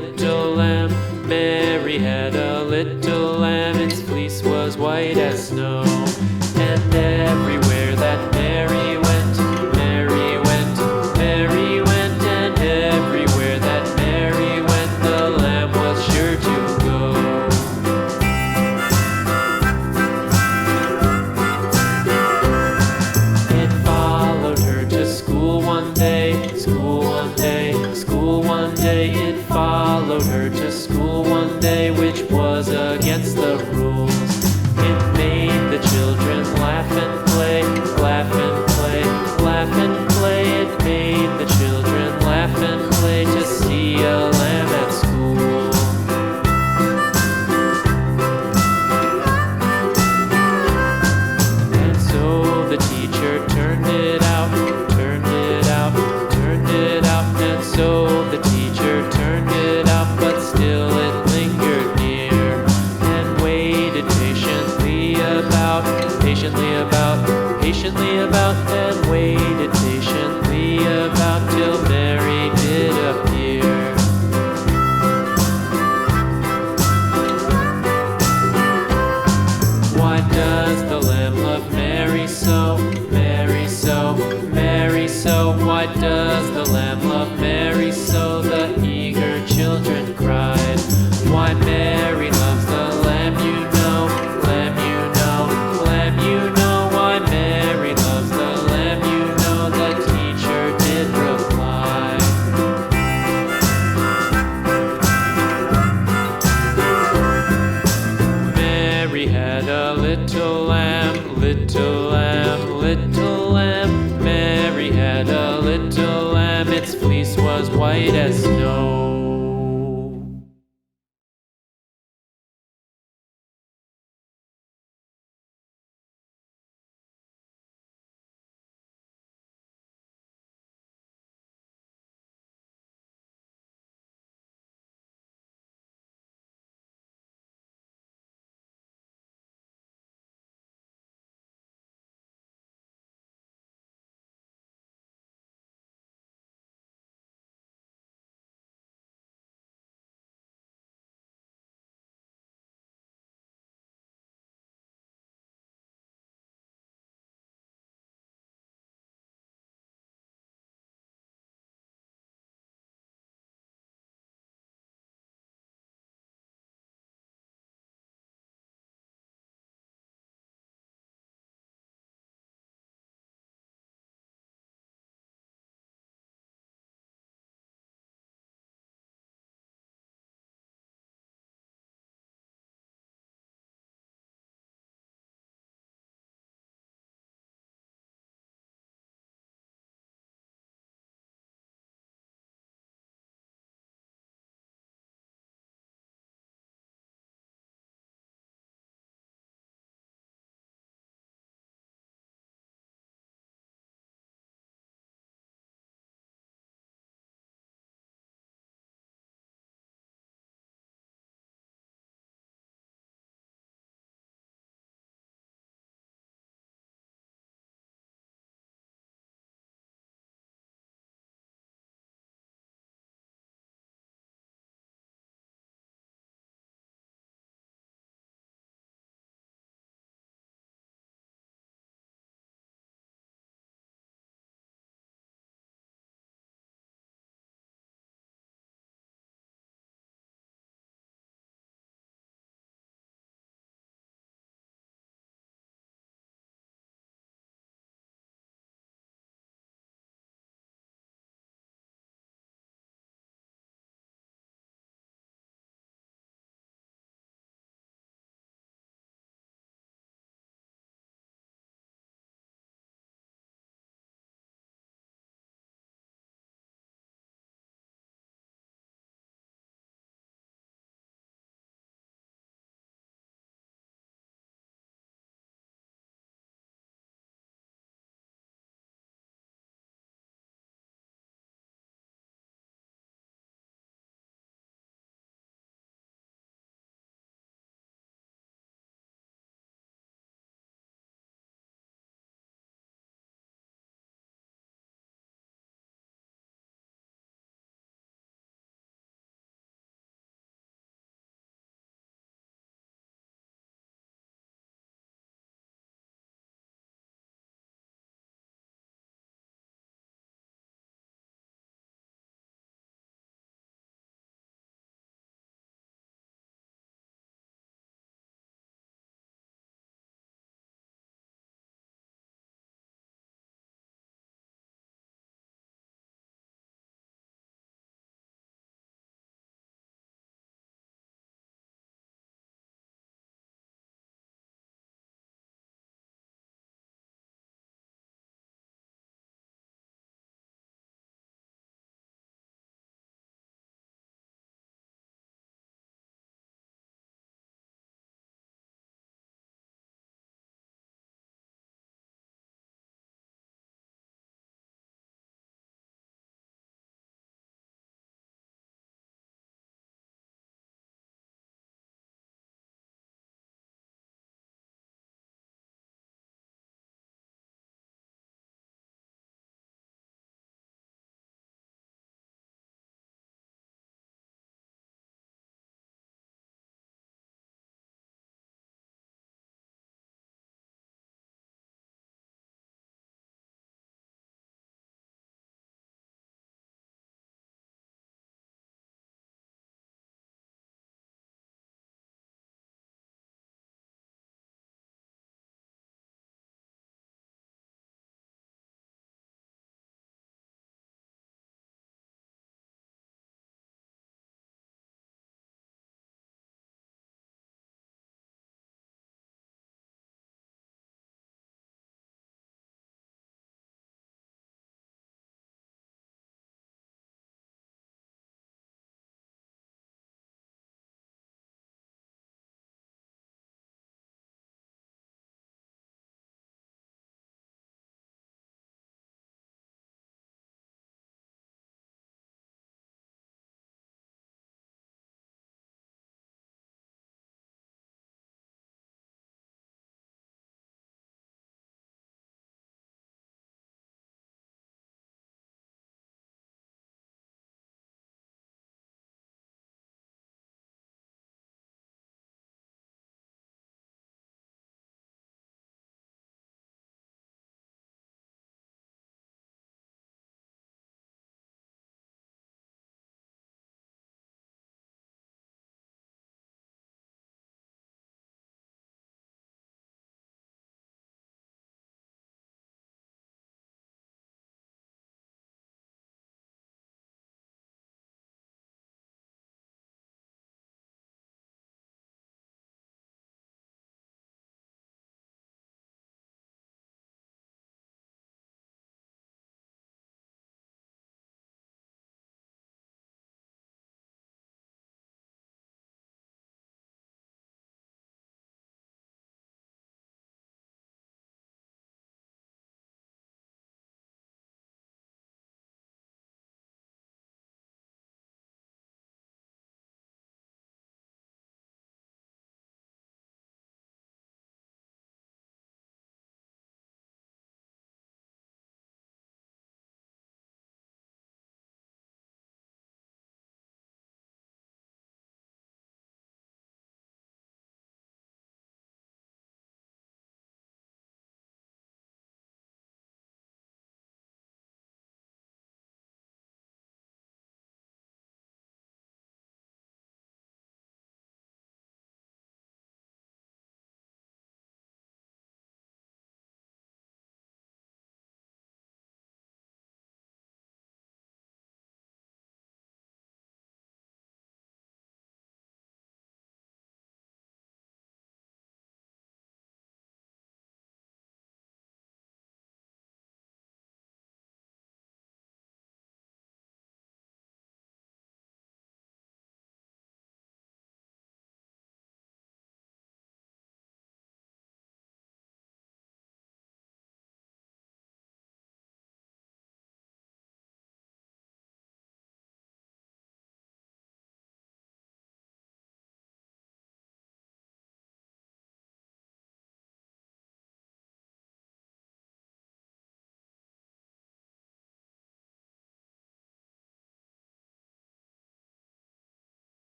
little lamb. Mary had a little lamb, its fleece was white as snow. And everywhere that Mary went, Mary went, Mary went, and everywhere that Mary went, the lamb was sure to go. It followed her to school one day, school one day, school one day. It followed her to school one day, which was against the rules. It made the children laugh and play, laugh and play, laugh and play. It made the children laugh and play to see a lamb at school. And so the teacher turned it out, turned it out, turned it out. And so the teacher turned it out, but still it lingered near and waited patiently about, patiently about, and waited patiently about till Mary did appear. Why does the lamb love Mary so, Mary so, Mary so? Why does the lamb love Mary so? The eager children cried. Why Mary loves the lamb, you know, lamb, you know, lamb, you know. Why Mary loves the lamb, you know, the teacher did reply. Mary had a little lamb, little lamb, little lamb. Mary had a little lamb, its fleece was white as snow.